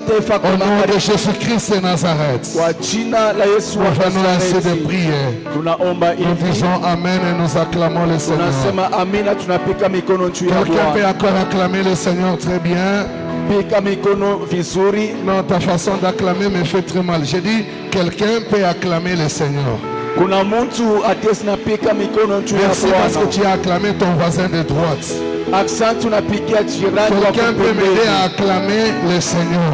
Au nom de Jésus-Christ de Nazareth, nous venons ainsi de prier. Nous disons Amen et nous acclamons le Seigneur. Quelqu'un peut encore acclamer le Seigneur très bien. Non, ta façon d'acclamer me fait très mal. J'ai dit, quelqu'un peut acclamer le Seigneur. Merci parce que tu as acclamé ton voisin de droite. Quelqu'un peut m'aider à acclamer le Seigneur.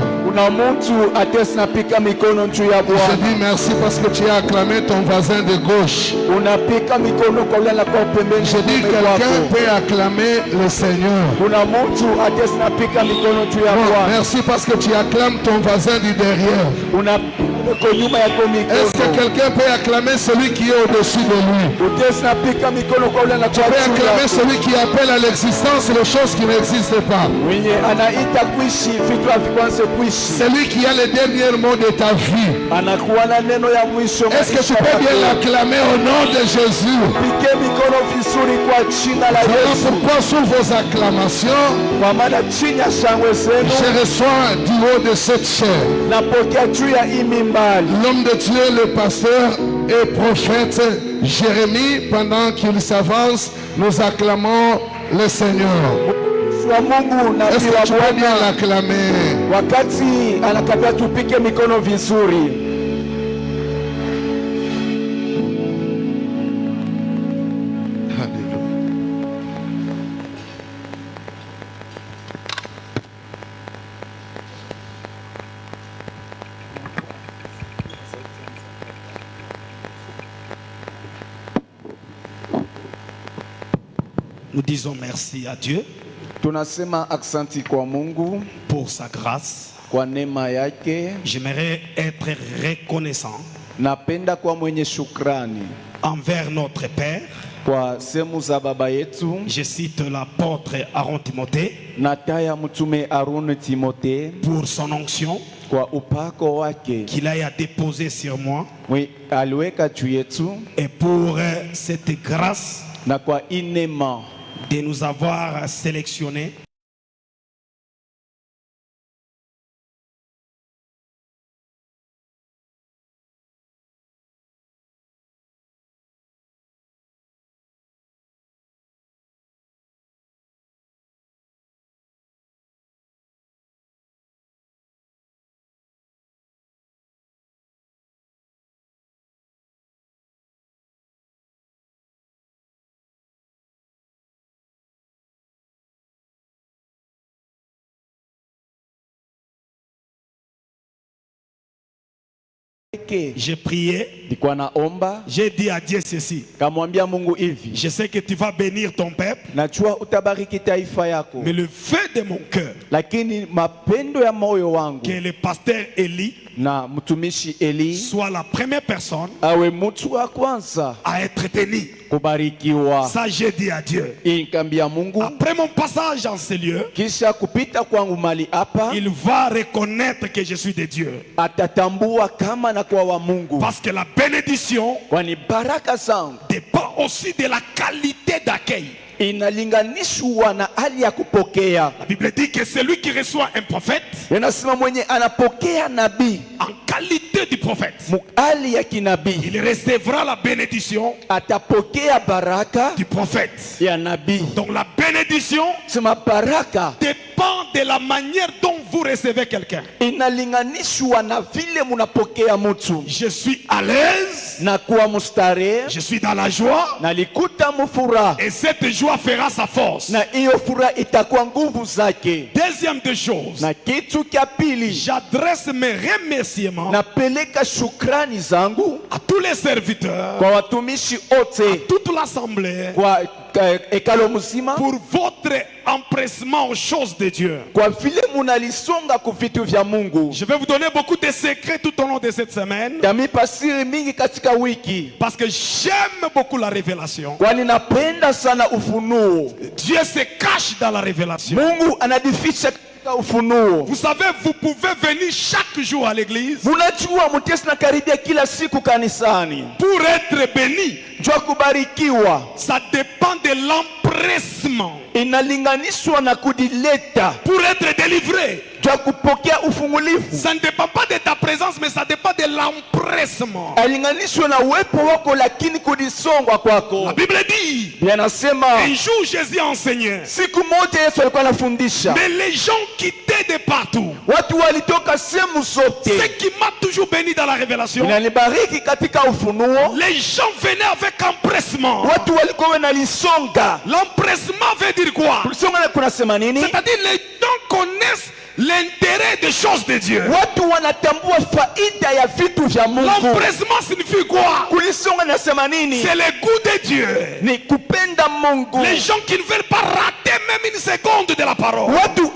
Je dis merci parce que tu as acclamé ton voisin de gauche. Je dis quelqu'un peut acclamer le Seigneur. Bon, merci parce que tu acclames ton voisin du derrière. Est-ce que quelqu'un peut acclamer celui qui est au-dessus de lui? Tu peux acclamer celui qui appelle à l'existence les choses qui n'existent pas. Celui qui a le dernier mot de ta vie. Est-ce que tu peux bien l'acclamer au nom de Jésus? Voilà pourquoi sous vos acclamations, je reçois du haut de cette chair l'homme de Dieu, le pasteur et prophète Jérémie. Pendant qu'il s'avance, nous acclamons le Seigneur. Est-ce que tu peux bien l'acclamer? Nous disons merci à Dieu pour sa grâce. J'aimerais être reconnaissant envers notre Père. Je cite l'apôtre Aaron Timothée pour son onction qu'il a déposé sur moi et pour cette grâce de nous avoir sélectionnés j'ai prié, j'ai dit à Dieu ceci: je sais que tu vas bénir ton peuple, mais le feu de mon cœur, que le pasteur Élie soit la première personne à être béni. Ça j'ai dit à Dieu. Après mon passage en ces lieux, il va reconnaître que je suis de Dieu. Parce que la bénédiction dépend aussi de la qualité d'accueil. La Bible dit que celui qui reçoit un prophète en qualité du prophète, il recevra la bénédiction du prophète. Donc la bénédiction dépend de la manière dont vous recevez quelqu'un. Je suis à l'aise, je suis dans la joie, et cette joie fera sa force. Deuxième des choses, j'adresse mes remerciements à tous les serviteurs, à toute l'assemblée, pour votre empressement aux choses de Dieu. Je vais vous donner beaucoup de secrets tout au long de cette semaine, parce que j'aime beaucoup la révélation. Dieu se cache dans la révélation. Vous savez, vous pouvez venir chaque jour à l'église pour être béni. Ça dépend de l'empressement. Pour être délivré, ça ne dépend pas de ta présence, mais ça dépend de l'empressement. La Bible dit, un jour Jésus a enseigné, mais les gens quittaient de partout. Ce qui m'a toujours béni dans la révélation, les gens venaient avec empressement. L'empressement veut dire quoi? C'est-à-dire les gens connaissent l'intérêt des choses de Dieu. L'empressement signifie quoi? C'est le goût de Dieu. Les gens qui ne veulent pas rater même une seconde de la parole. Ils ne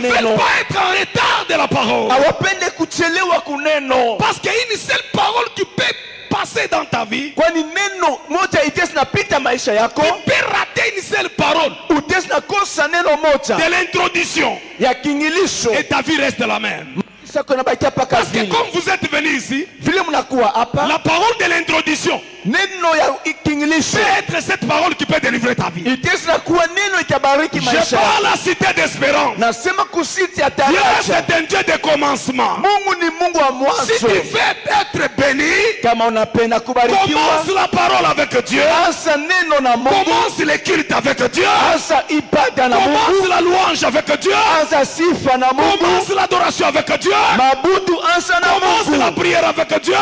veulent pas être en retard de la parole. Parce qu'il y a une seule parole qui peut passer dans ta vie. Tu peux rater une seule parole de l'introduction et ta vie reste la même. Parce que comme vous êtes venus ici, la parole de l'introduction peut être cette parole qui peut délivrer ta vie. Je parle à la cité d'espérance. Dieu, c'est un Dieu de commencement. Si tu veux être béni, commence la parole avec Dieu. Commence le culte avec Dieu. Commence la louange avec Dieu. Commence l'adoration avec Dieu. Commence la prière avec Dieu.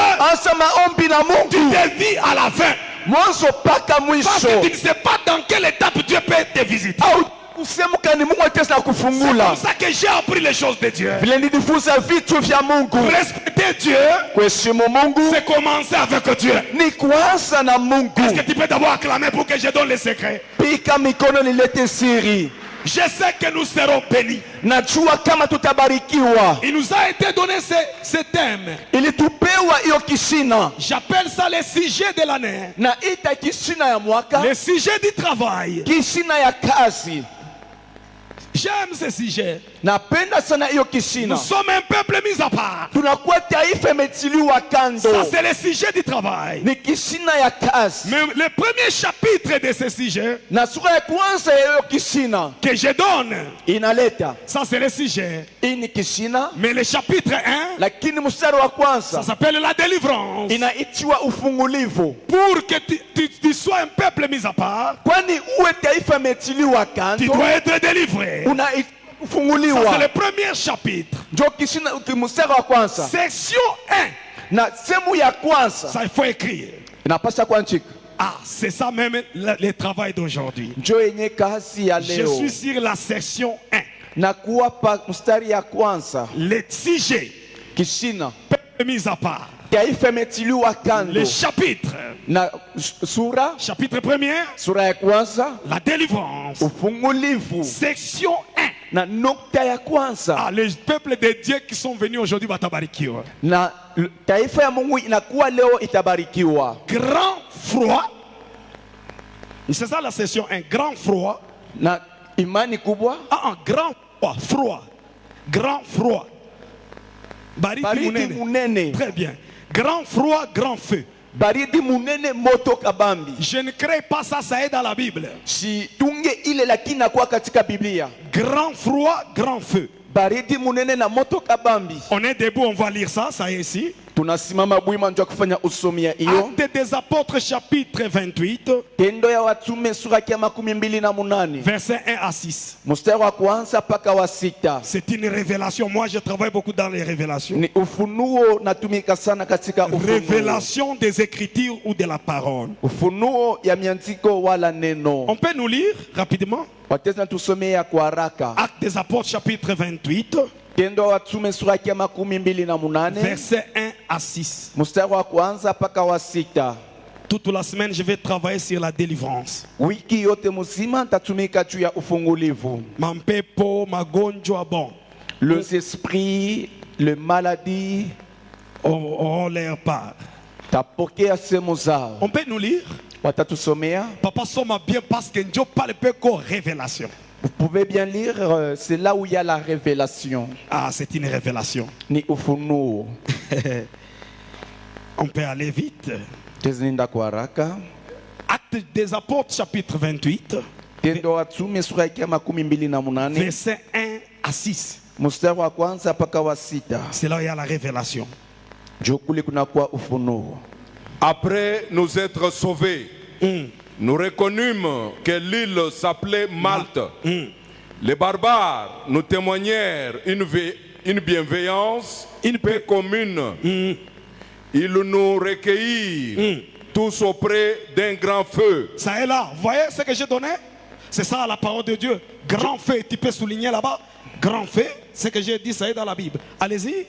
Tu te vis à la fin. Parce que tu ne sais pas dans quelle étape Dieu peut te visiter. C'est comme ça que j'ai appris les choses de Dieu. Respecter Dieu, c'est commencer avec Dieu. Est-ce que tu peux d'abord acclamer pour que je donne les secrets? Je sais que nous serons bénis. Il nous a été donné ce thème. J'appelle ça le sujet de l'année. Le sujet du travail. J'aime ce sujet. Nous sommes un peuple mis à part. Ça c'est le sujet du travail. Mais le premier chapitre de ce sujet que je donne, ça c'est le sujet. Mais le chapitre 1, ça s'appelle la délivrance. Pour que tu sois un peuple mis à part, tu dois être délivré. Ça c'est le premier chapitre. Section 1. Ça il faut écrire. Ah, c'est ça même le travail d'aujourd'hui. Je suis sur la section 1. Le sujet peuple mis à part. Le chapitre. Chapitre 1er. La délivrance. Section 1. Ah, les peuples de Dieu qui sont venus aujourd'hui batabarikiwa. Grand froid. C'est ça la session 1. Grand froid. Grand froid. Grand froid. Baridi munene. Très bien. Grand froid, grand feu. Je ne crée pas ça, ça est dans la Bible. Grand froid, grand feu. On est debout, on va lire ça, ça est ici. Actes des apôtres chapitre 28 verset 1 à 6. C'est une révélation. Moi je travaille beaucoup dans les révélations. Révélation des écritures ou de la parole. On peut nous lire rapidement. Actes des apôtres chapitre 28 verset 1 à 6. Toute la semaine, je vais travailler sur la délivrance. Mampepo, magonjwa bon. Les esprits, les maladies ont leur part. On peut nous lire. Papa soma bien parce que Dieu parle peu de révélation. Vous pouvez bien lire, c'est là où il y a la révélation. Ah, c'est une révélation. Ni ufunuo. On peut aller vite. Tezinda kwa haraka. Actes des Apôtres, chapitre 28. Tendo Watume sura ya 28. Verset 1 à 6. Mstari wa kwanza mpaka wa 6. C'est là où il y a la révélation. Jokuli kuna kwa ufunuo. Après nous être sauvés, nous reconnûmes que l'île s'appelait Malte. Les barbares nous témoignèrent une bienveillance, une paix commune. Ils nous recueillirent tous auprès d'un grand feu. Ça est là. Vous voyez ce que j'ai donné? C'est ça la parole de Dieu. Grand feu, tu peux souligner là-bas. Grand feu, ce que j'ai dit, ça est dans la Bible. Allez-y.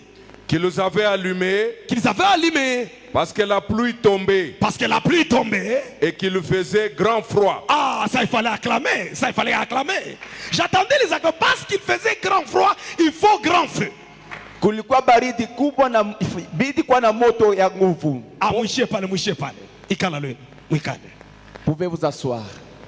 Qu'ils avaient allumé. Qu'ils avaient allumé. Parce que la pluie tombait. Parce que la pluie tombait. Et qu'il faisait grand froid. Ah, ça il fallait acclamer. Ça il fallait acclamer. J'attendais les acclamations. Parce qu'il faisait grand froid, il faut grand feu. Kulikuwa baridi kubwa na bidi kwa na moto ya nguvu. Ah, mwishe pale. Ikala leo. Mwikale. Pouvez vous asseoir.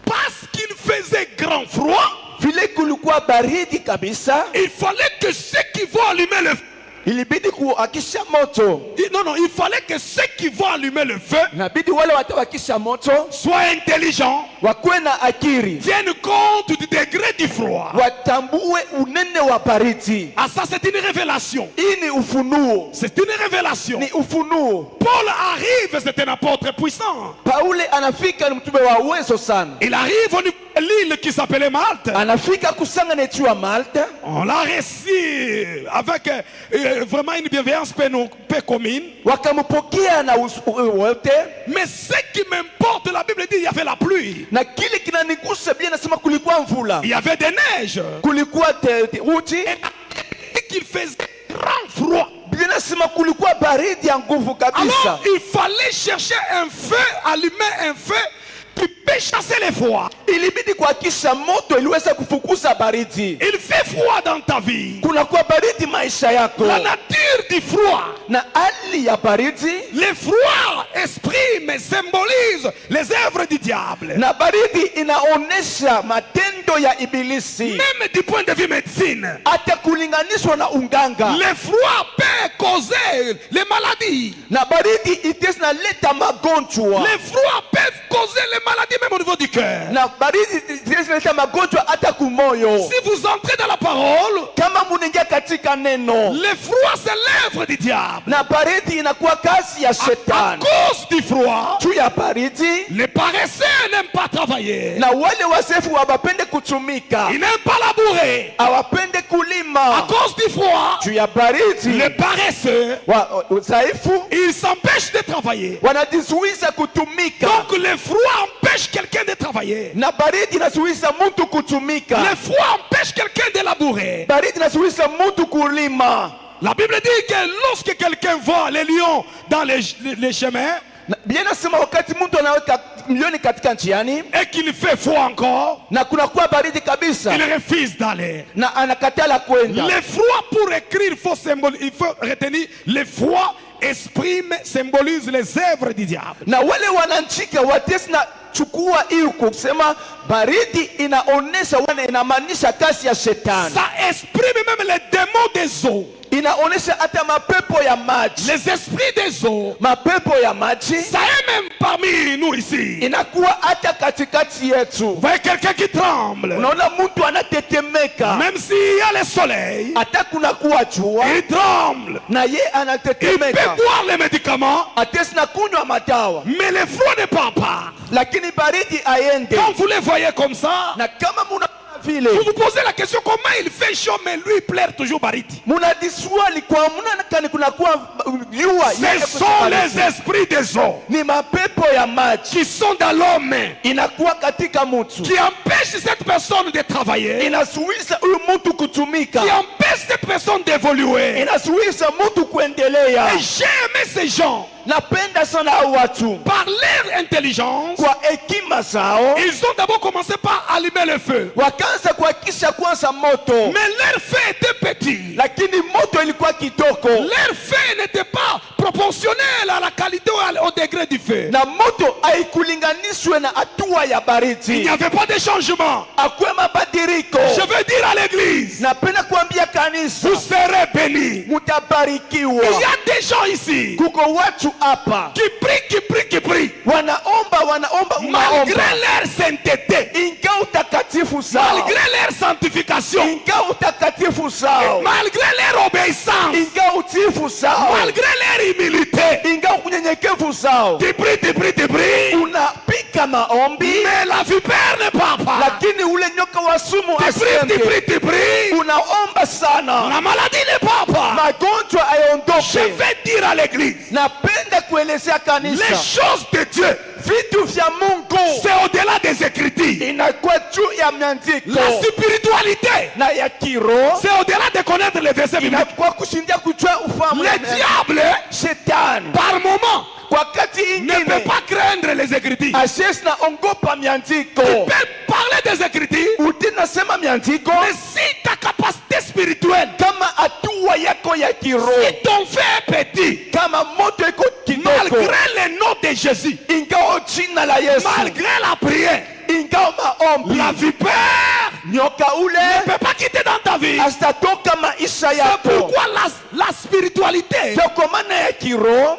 Parce qu'il faisait grand froid, vile kulikuwa baridi kabisa, il fallait que ceux qui vont allumer le feu, ilibidi kuakisha moto. Non, il fallait que ceux qui vont allumer le feu, inabidi wale watawakisha moto, soient intelligents, wakuwe na akili, tiennent compte du degré du froid. Watambue unene wa baridi. Ah, ça c'est une révélation. Hii ni ufunuo. C'est une révélation. Ni ufunuo. Paul arrive, c'est un apôtre puissant. Paul anafika ni mtume wa uwezo sana. Il arrive au niveau de l'île qui s'appelait Malte. Anafika kusanga netu wa Malte. On l'a reçu avec vraiment une bienveillance paix commune. Wakamupokea na wote. Mais ce qui m'importe, la Bible dit il y avait la pluie. Na kile kinanigusa bien nasema kulikuwa mvula. Il y avait des neiges. Kulikuwa uti. Et qu'il faisait grand froid. Bien nasema kulikuwa baridi ya nguvu kabisa. Alors il fallait chercher un feu, allumer un feu qui peut chasser les froids. Ilibidi kuhakisha moto iliweza kufukuza baridi. Il fait froid dans ta vie. Kunakuwa baridi maisha yako. La nature du froid. Na hali ya baridi. Les froids expriment, symbolisent les œuvres du diable. Na baridi inaonesha matendo ya ibilisi. Même du point de vue médecine. Hata kulinganishwa na unganga. Les froids peuvent causer les maladies. Na baridi itesna leta magonjwa. Les froids peuvent causer les maladies même au niveau du cœur. Na baridi itesna leta magonjwa hata kumoyo. Si vous entrez dans la parole, kama muningia katika neno, les froids c'est l'œuvre du diable. Na baridi inakuwa kazi ya shetani. À cause du froid, tu ya baridi, les paresseux n'aiment pas travailler. Na wale wasefu wabapende kutumika. Ils n'aiment pas labourer. Awapende kulima. À cause du froid, tu ya baridi, les paresseux, ils s'empêchent de travailler. Wanajizuiza kutumika. Donc le froid empêche quelqu'un de travailler. Na baridi inazuiza mtu kutumika. Le froid empêche quelqu'un de labourer. Baridi inazuiza mtu kulima. La Bible dit que lorsque quelqu'un voit les lions dans les chemins, bien nasema wakati mtu anaweka milioni katika njiani, et qu'il fait froid encore, na kunakuwa baridi kabisa, il refuse d'aller. Na anakatala kwenda. Le froid, pour écrire, il faut retenir le froid symbolise les œuvres du diable. Na wale wananchika watesna chukua hiyo kusema baridi inaonesha inamaanisha kazi ya shetani. Ça exprime même les démons des eaux. Inaonesha hata mapepo ya maji. Les esprits des eaux. Mapepo ya maji. Ça est même parmi nous ici. Inakuwa hata katikati yetu. Vous voyez quelqu'un qui tremble. Unaona mtu anatetemeka. Même s'il y a le soleil, hata kunakuwa jua, il tremble. Na ye anatetemeka. Il peut boire les médicaments. Atesna kunywa madawa. Mais le froid ne part pas. Lakini baridi aende. Quand vous les voyez comme ça, na kama muna vous vous posez la question comment il fait chaud mais lui plaire toujours baridi. Ce sont les esprits des eaux qui sont dans l'homme, qui empêchent cette personne de travailler, qui empêchent cette personne d'évoluer. Et j'ai aimé ces gens. Par leur intelligence, ils ont d'abord commencé par allumer le feu. Mais leur feu était petit. Leur feu n'était pas proportionnel à la qualité ou au degré du feu. Il n'y avait pas de changement. Je veux dire à l'église, vous serez bénis. Il y a des gens ici qui prient malgré leur sainteté, malgré leur sanctification, malgré leur obéissance, malgré leur humilité. Tu pries, mais la vipère ne part pas. Tu pries, la maladie ne part pas. Je vais dire à l'église, les choses de Dieu, c'est au-delà des Écritures. La spiritualité, c'est au-delà de connaître les versets bibliques. Le diable, par moment, ne peut pas craindre les Écritures. Il peut parler des Écritures, mais si ta capacité spirituelle, si ton fait est petit, malgré le nom de Jésus, malgré la prière, la vipère ne peut pas quitter dans ta vie. C'est pourquoi la spiritualité,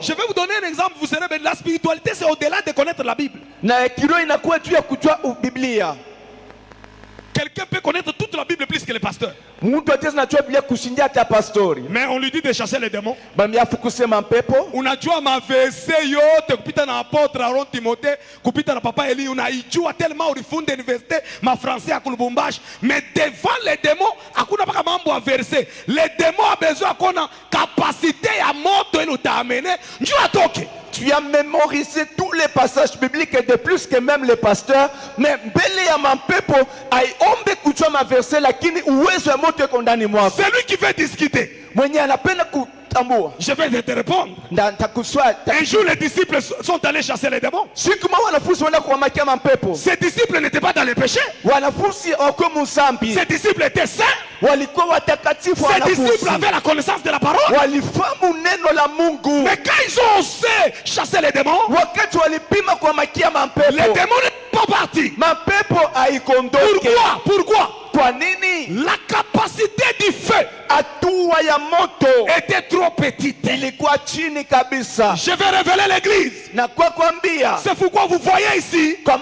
je vais vous donner un exemple, vous serez bénis. La spiritualité, c'est au-delà de connaître la Bible. Quelqu'un peut connaître toute la Bible plus que le pasteur, mais on lui dit de chasser les démons. Unajua mavese yote kupita na apotre Aaron Timothée, kupita na papa Eli, unaijua tellement ulifunde université ma français à Lubumbashi, mais devant les démons hakuna paka mambo à verser. Les démons a besoin qu'on capacité à moto et utaamene njoo atoke. Tu as mémorisé tous les passages bibliques et de plus que même les pasteurs, mais mbele ya mampepo aiombe kuchwa maverse lakini uwezo ya moto kondani mwako. C'est lui qui veut discuter. Mwenye anapenda kutambua. Je vais te répondre. Un jour les disciples sont allés chasser les démons. Ces disciples n'étaient pas dans le péché. Ces disciples étaient saints. Ces disciples avaient la connaissance de la parole. Mais quand ils ont osé chasser les démons, les démons ne sont pas partis. Pourquoi? La capacité du feu était trop petite. Je vais révéler l'église. C'est pourquoi vous voyez ici, dans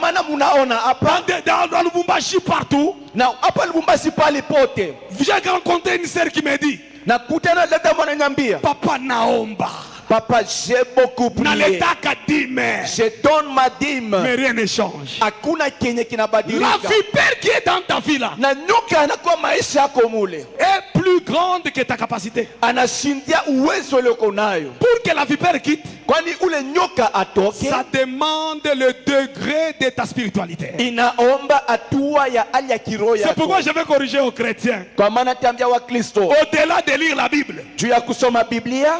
Lubumbashi partout, j'ai rencontré une sœur qui me dit, Papa naomba, Papa, j'ai beaucoup prié. Je donne ma dîme. Mais rien ne change. La vipère qui est dans ta vie là est plus grande que ta capacité. Pour que la vipère quitte, ça demande le degré de ta spiritualité. C'est pourquoi je vais corriger aux chrétiens. Au-delà de lire la Bible,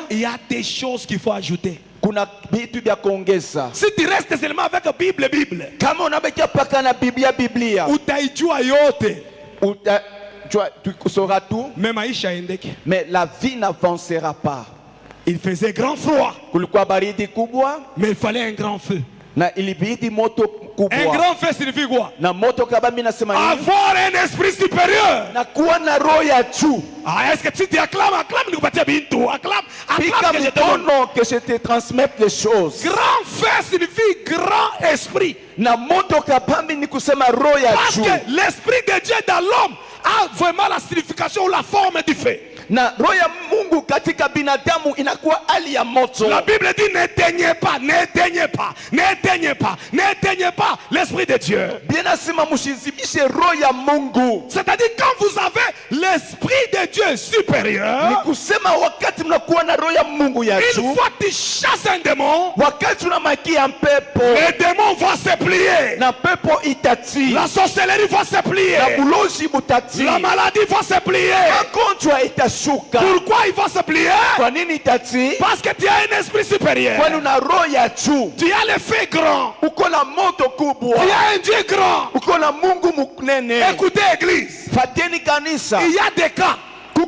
il y a des choses qu'il faut ajouter. Si tu restes seulement avec Bible, utaijua yote, tu sauras tout, mais la vie n'avancera pas. Il faisait grand froid, mais il fallait un grand feu. Un grand feu signifie quoi? Avoir un esprit supérieur. Est-ce que tu te acclames? Acclame que je te transmette les choses. Grand feu signifie grand esprit. Parce que l'esprit de Dieu dans l'homme a vraiment la signification ou la forme du feu. Na roho ya Mungu katika binadamu inakuwa hali ya moto. La Bible dit n'éteignez pas, n'éteignez pas, n'éteignez pas, n'éteignez pas l'esprit de Dieu. Bienasema mshizibishe roho ya Mungu. C'est-à-dire quand vous avez l'esprit de Dieu supérieur, ni kusema wakati mnakuwa na roho ya Mungu ya juu, une fois tu chasses un démon, wakati unamakia pepo, les démons vont se plier. Na pepo itati. La sorcellerie va se plier. Na bulozi butati. La maladie va se plier. Magonjwa itati. Pourquoi il va se plier? Parce que tu as un esprit supérieur. Tu as le feu grand. Tu as un Dieu grand. Écoutez église, il y a des cas. Tu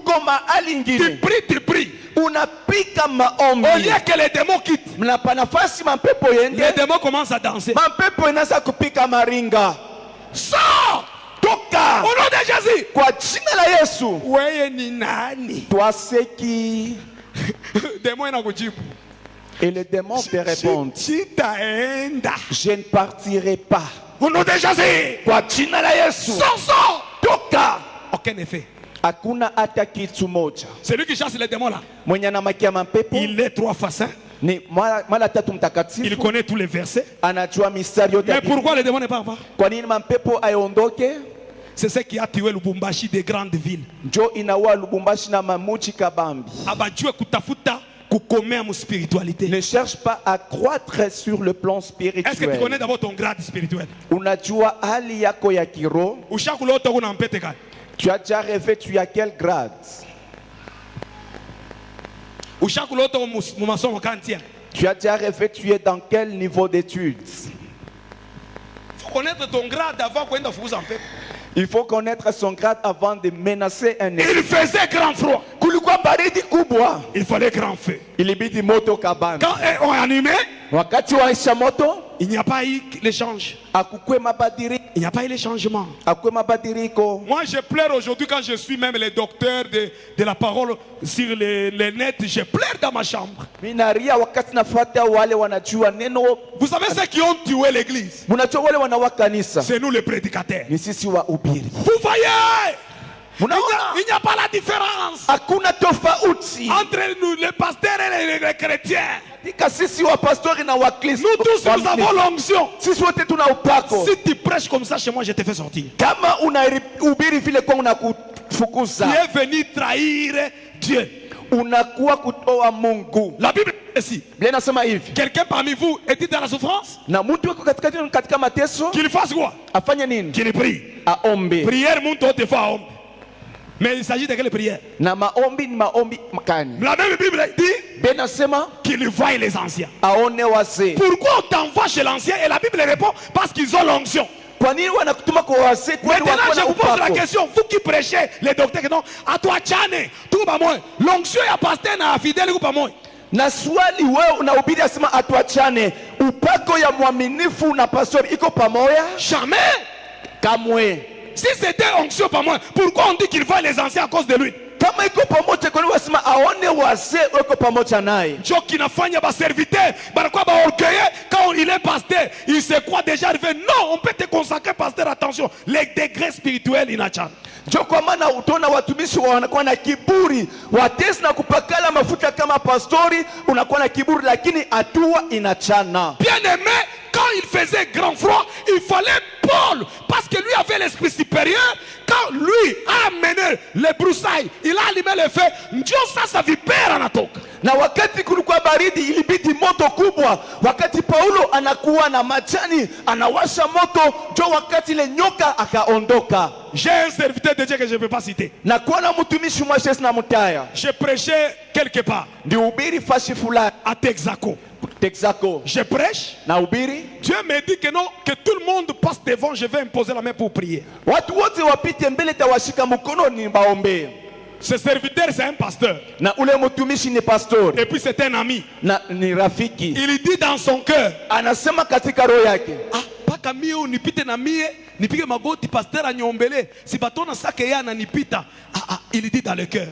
pries, unapika maombi. Au lieu que les démons quittent, Mnapa nafasi mapepo yende. les démons commencent à danser. Mapepo inaanza kupika maringa. Sors! Toka! Au nom de Jésus! Kwa jina la Yesu. Wewe ni nani? Toi c'est qui? Démon inakujibu. Et les démons te répondent. Sitaenda. Je ne partirai pas. Au nom de Jésus! Kwa jina la Yesu. Sors! Toka! Aucun effet. Hakuna hata kitu moja. Celui qui chasse les démons là, Mwenye anamakia mapepo il est 3 fois saint. ni mara tatu Il mtakatifu. connaît tous les versets. Anajua mistari yote. Mais pourquoi les démons ne partent pas? Kwa nini mapepo aiondoke? C'est ce qui a tué Lubumbashi des grandes villes. Njo inaua Lubumbashi na mamuchi kabambi. Abajue kutafuta kukomea mu spiritualité. Ne cherche pas à croître sur le plan Est-ce que tu spirituel. connais d'abord ton grade spirituel? Unajua hali yako ya kiroho? Ushakuloto kuna mpete gani? Tu as déjà rêvé, tu as quel grade? Ushakuloto mu masomo kantia. Tu as déjà rêvé, tu es dans quel niveau d'études? Faut connaître ton grade avant kwenda fukuza mpete. Il faut connaître son grade avant de menacer un Il faisait grand froid. Kulikuwa baridi kubwa. Il fallait grand feu. Ilibidi moto kabambi. Quand on est animé, Wakati wa isha moto, il n'y a pas eu l'échange. akukwe mabadiliko. Il n'y a pas eu les changements. Akukwe mabadiliko. Moi, je pleure aujourd'hui quand je suis même les docteurs de la parole sur les net. Je pleure dans ma chambre. Minaria wakati nafuata wale wanajua neno. Vous savez ceux qui ont tué l'église? Munajua wale wanawa kanisa. C'est nous les prédicateurs. Ni sisi wa ubiri. Vous voyez? Munaona? Il n'y a pas la différence Hakuna tofauti. entre nous, les pasteurs et les chrétiens. Katika sisi wa pastori na wa Kristo. Nous tous, nous avons l'onction. Sisi wote tuna upako. Si tu prêches comme ça chez moi, je te fais sortir. Kama unahubiri vile kwa unakufukuza. Tu es venu trahir Dieu. Unakuwa kutoa Mungu. La Bible dit ici. Biblia inasema hivi. Quelqu'un parmi vous est dans la souffrance? Na mtu wako katika mateso, Qu'il fasse quoi? afanye nini? Qu'il prie. Aombe. Prière, monte au défaut. Mais il s'agit de quelle prière? Na maombi ni maombi makani. La même Bible dit Biblia inasema qu'il voie les anciens. aone wazee. Pourquoi on t'envoie chez l'ancien? Et la Bible répond parce qu'ils ont l'onction. Kwa nini wanakutuma kwa wazee? Kwani Maintenant, wako je na vous pose la upako? question. Vous qui prêchez, les docteurs, non, à toi, Tchane, tout va moins. L'onction est pasteur, na fidèle ou pas moins. Na swali wewe unahubiri asema atuachane, upako ya mwaminifu na pastori iko pamoja? Jamais. Kamwe. Si c'était onction pas moins, pourquoi on dit qu'il voit les anciens à cause de lui? Kama iko pamoja, kwa nini wasema aone wazee wako pamoja naye? Dieu qui n'a fanya ba serviteur, banakuwa ba orgueilleux quand il est pasteur, il se croit déjà arrivé. Non, on peut te consacrer pasteur, attention, les degrés spirituels inachan. Ndio kwa maana utaona watumishi wanakuwa na kiburi, watesi na kupakala mafuta kama pastori, unakuwa na kiburi, lakini hatua inachana. Bien aimé, quand il faisait grand froid, il fallait Paul, parce que lui avait l'esprit supérieur. Quand lui a amené les broussailles, il a allumé le feu. Dieu sa vipère anatoka. Na wakati kulikuwa baridi, ilibidi moto kubwa. Wakati Paulo anakuwa na majani, anawasha moto, ndio wakati ile nyoka akaondoka. J'ai un serviteur de Dieu que je ne peux pas citer. Na kuona mtumishi mwashesi na mutaya. Je prêchais quelque part. Ndihubiri fashi fulani. À Texaco. Texaco. Je prêche. Na ubiri. Dieu me dit que non, que tout le monde passe devant, je vais imposer la main pour prier. Watu wote wapite mbele, tawashika mkono ni baombe. Ce serviteur, c'est un pasteur. Na ule mtumishi ni pastori. Et puis c'est un ami. Na ni rafiki. Il dit dans son cœur. Anasema katika roho yake. Ah, paka mie unipite na mie, nipige magoti pasteur aniombele. Si batona sake ya ananipita. Il dit dans le cœur.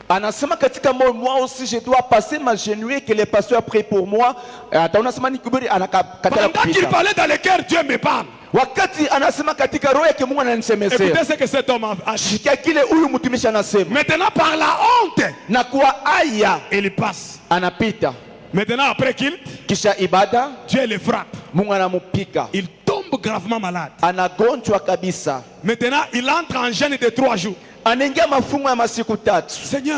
Anasema katika moyo moi aussi je dois passer ma genouille que le pasteur a prié pour moi. Ataona sema nikubiri anakatala kupita. Pendant qu'il parlait dans le cœur, Dieu me parle. Wakati anasema katika roho yake Mungu ananisemesea. Écoutez ce que cet homme a dit. Shika kile huyu mtumishi anasema. Maintenant par la honte, Na kwa aya il passe. anapita. Maintenant après qu'il, Kisha ibada Dieu le frappe. Mungu anamupika. Il tombe gravement malade. Anagonjwa kabisa. Maintenant il entre en jeûne de 3 jours. Anaingia mafungo ya masiku 3. Seigneur,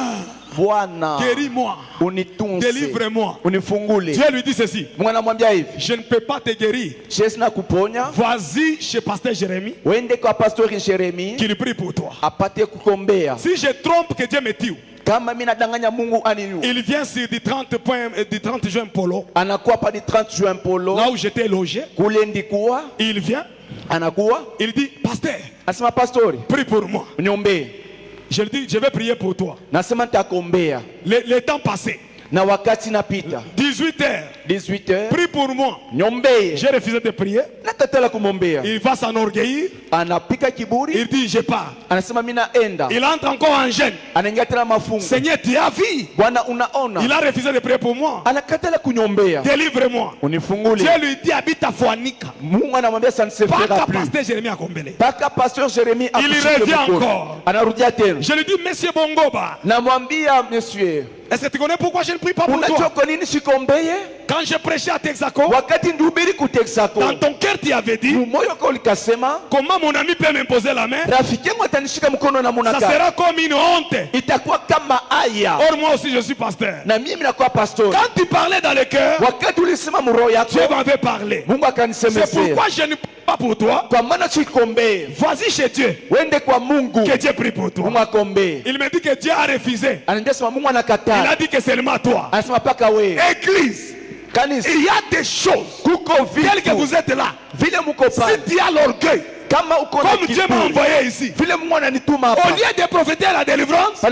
Bwana, guéris-moi, unitunze, délivre-moi. unifungule. Dieu lui dit ceci. Mungu anamwambia hivi, Je ne peux pas te guérir. Yesu nakuponya. Vas-y chez pasteur Jérémie, Wende kwa pastori Jeremi qu'il prie pour toi. apate kukombea. Si je trompe, que Dieu me tue. Kama mimi nadanganya Mungu aniniu. Il vient sur du 30 juin Polo, Anakuwa pa di 30 juin polo. là où j'étais logé. Kule ndikuwa Il vient, anakuwa il dit, pasteur, anasema pastori, prie pour moi. niombe. Je lui dis, je vais prier pour toi. Nasema nitakuombea. Le temps passé. Na wakati napita. 18h. Prie pour moi. Nyombeye. J'ai refusé de prier. Nakatala kumwombea. Il va s'enorgueillir. Anapika kiburi. Il dit je pars. Anasema mina enda. Il entre encore en jeûne. Anaingia tena mafungo. Seigneur, tu as vu? Bwana unaona. Il a refusé de prier pour moi. Anakatala kunyombea. Délivre-moi. Unifungule. Dieu lui dit habite à Fuanika. Mungu anamwambia ça ne se fera plus. Pasteur Jérémie a combelé. Paka pasteur Jérémie a il revient encore. Anarudia tena. Je lui dis monsieur Bongoba. Namwambia monsieur. Est-ce que tu connais pourquoi je ne prie pas pour toi? Quand je prêchais à Texaco, dans ton cœur tu avais dit, comment mon ami peut m'imposer la main? Ça sera comme une honte. Or moi aussi je suis pasteur. Quand tu parlais dans le cœur, Dieu m'avait parlé. C'est pourquoi je ne prie pas pour toi. Vas-y chez Dieu. Que Dieu prie pour toi. Il me dit que Dieu a refusé. Il a dit que c'est seulement toi. Église, il y a des choses telles que vous êtes là. Si tu as l'orgueil, comme Dieu m'a envoyé ici, au lieu de prophéter la délivrance, toi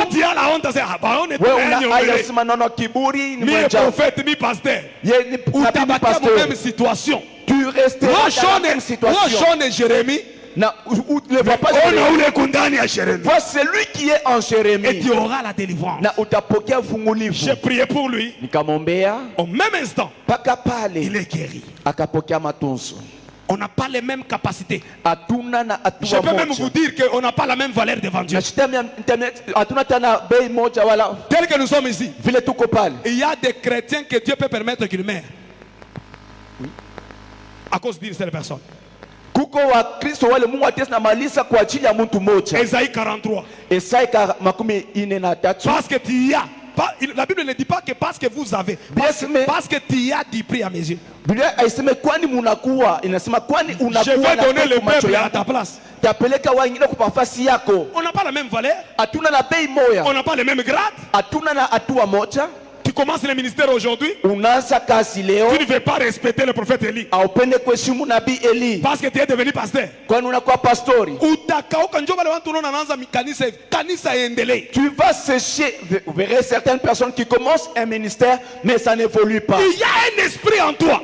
tu as la honte. On est ni prophète ni pasteur. Ou tu as la même situation. Tu restes dans la même situation. Jérémie. Vois celui qui est en Jérémie. Et tu auras la délivrance. J'ai prié pour lui. Au même instant, il est guéri. On n'a pas les mêmes capacités. Je peux même vous dire qu'on n'a pas la même valeur devant Dieu. Tel que nous sommes ici, il y a des chrétiens que Dieu peut permettre qu'ils meurent à cause d'une seule personne. Esaïe 43. Parce que tu y as. La Bible ne dit pas que parce que vous avez. Parce que tu y as du prix à mes yeux. Je vais donner le peuple à ta place. On n'a pas la même valeur. On n'a pas le même grade. Tu commences le ministère aujourd'hui. Tu ne veux pas respecter le prophète Élie. Parce que tu es devenu pasteur. Tu vas sécher. Vous verrez certaines personnes qui commencent un ministère, mais ça n'évolue pas. Il y a un esprit en toi.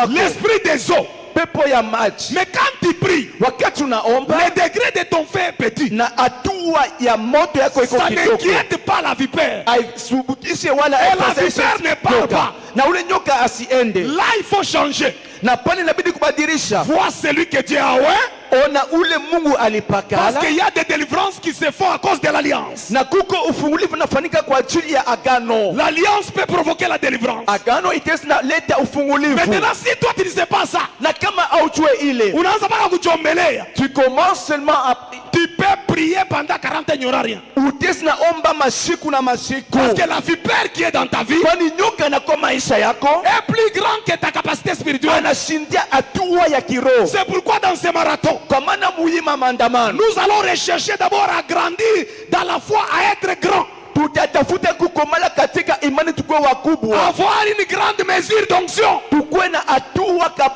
L'esprit des eaux. Mais quand tu pries, le degré de ton feu est petit. Ça n'inquiète pas la vipère. Et la vipère ne parle pas. Là il faut changer. Vois celui que Dieu a parce qu'il y a des délivrances qui se font à cause de l'alliance. L'alliance peut provoquer la délivrance. Maintenant si toi tu ne sais pas ça, tu commences seulement à... Tu peux prier pendant 40 ans, il n'y aura rien. Parce que la vipère qui est dans ta vie est plus grande que ta capacité spirituelle. C'est pourquoi dans ce marathon, nous allons rechercher d'abord à grandir dans la foi, à être grand. Avoir une grande mesure d'onction. Mais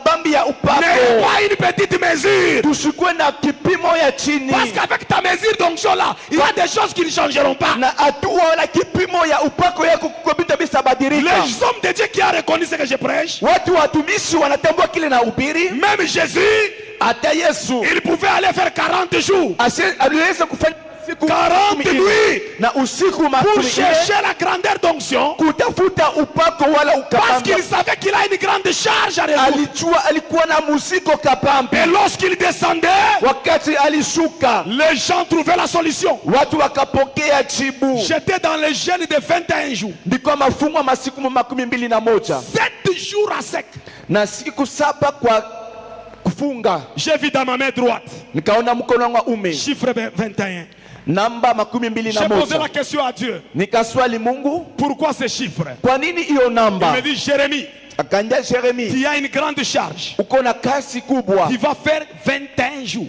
pas une petite mesure. Parce qu'avec ta mesure d'onction là, il y a des choses qui ne changeront pas. Les hommes de Dieu qui ont reconnu ce que je prêche, même Jésus, il pouvait aller faire 40 jours. 40 nuits pour chercher la grandeur d'onction, parce qu'il savait qu'il a une grande charge à résoudre. Et lorsqu'il descendait, les gens trouvaient la solution. J'étais dans le jeûne de 21 jours, 7 jours à sec. J'ai vu dans ma main droite chiffre 21. J'ai posé la question à Dieu. Pourquoi ce chiffre? Il me dit Jérémie, tu as une grande charge. Tu vas faire 21 jours.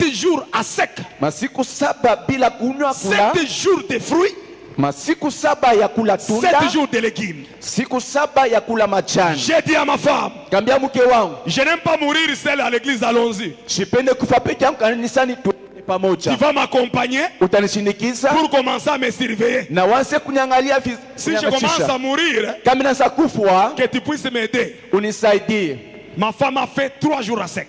7 jours à sec. 7 jours de fruits. Masiku saba ya kula tunda. 7 jours de légumes. Siku saba ya kula majani. J'ai dit à ma femme, Kambia mke wangu, je n'aime pas mourir seul à l'église, allons-y. Sipende kufa peke yangu kanisani, pamoja. Tu vas m'accompagner Utanishindikiza pour commencer à me surveiller. na wanze kunyangalia Si je commence à mourir, kama naanza kufa, que tu puisses m'aider. unisaidie. Ma femme a fait 3 jours à sec.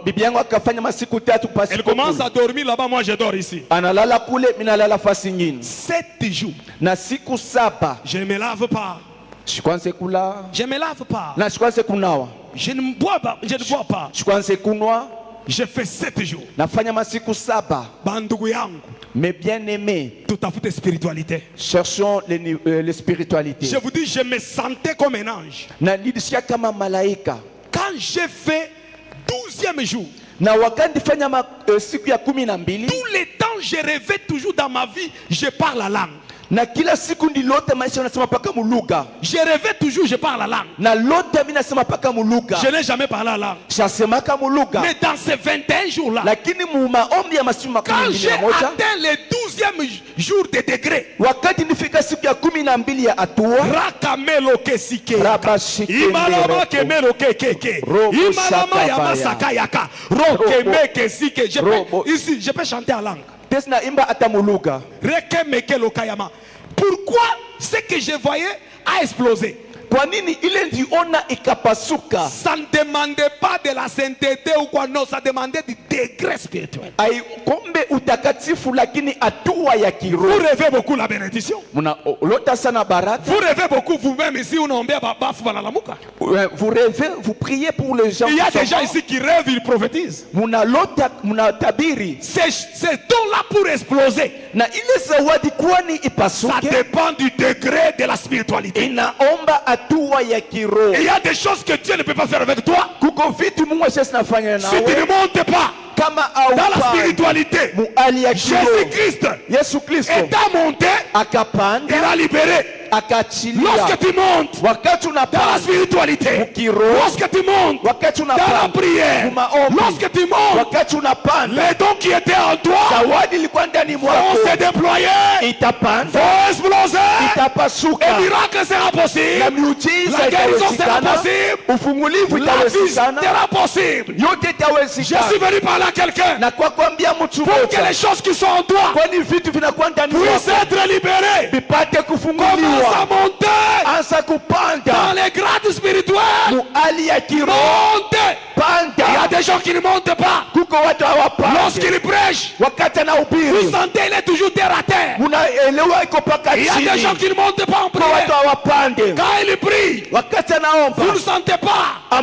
Bibi yangu akafanya masiku 3 pasi. Elle commence à dormir là-bas, moi je dors ici. Analala kule, mimi nalala fasi nyingine. 7 jours. Na siku saba. Je ne me lave pas. Shikwanze kula. Je ne me lave pas. Na shikwanze kunawa. Je ne bois pas. Je ne bois pas. Shikwanze kunwa. Je fais 7 jours. Nafanya masiku saba. Bandugu yangu. Mes bien-aimés, tout à fait de spiritualité. Cherchons les spiritualités. Je vous dis, je me sentais comme un ange. Na nilisikia kama malaika. Quand j'ai fait 12e jour, na wakati fanya siku ya 12, tous les temps je rêvais toujours dans ma vie, je parle la langue. Na kila siku ndilote maisha nasema paka muluga. Je rêvais toujours je parle la langue. Na lote mimi nasema paka muluga. Je n'ai jamais parlé la langue. Shasema kama muluga. Mais dans ces 21 jours là, lakini maombi ya masiku quand j'ai atteint les 12e jour de degré, wakati nifika siku ya 12 ya atua, rakamelo kesike imalama kemelo kekeke imalama ya masaka yaka rokeme kesike. Ici je peux chanter en langue. Tesna imba atamuluga. Pourquoi ce que je voyais a explosé? Kwa nini ile ndiona ikapasuka? Ça ne demandait pas de la sainteté ou quoi, non, ça demandait du degré spirituel. Ai kombe utakatifu lakini atua ya kiroho. Vous rêvez beaucoup la bénédiction. Muna lota sana baraka. Vous rêvez beaucoup vous-même ici on ombea bafu banalamuka. Vous rêvez, vous priez pour les gens. Il y a des gens ici qui rêvent, ils prophétisent. Muna lota, muna tabiri. Ces dons-là pour exploser. Na ile zawadi kwani ipasuke. Ça dépend du degré de la spiritualité. Inaomba il y a des choses que Dieu ne peut pas faire avec toi. Si tu ne montes pas dans la spiritualité, Jésus-Christ est monté, il a libéré. Lorsque tu montes dans la spiritualité, lorsque tu montes dans la prière, lorsque tu montes, les dons qui étaient en toi vont se déployer, vont exploser, un miracle sera possible, la guérison sera possible, la vie sera possible. Je suis venu parler à quelqu'un pour que les choses qui sont en toi puissent être libérées. Commence à monter dans les grades spirituels. Monte. Il y a des gens qui ne montent pas. Lorsqu'ils prêchent, vous sentez il est toujours terre à terre. Il y a des gens qui ne montent pas en prière. Quand ils prient, vous ne sentez pas.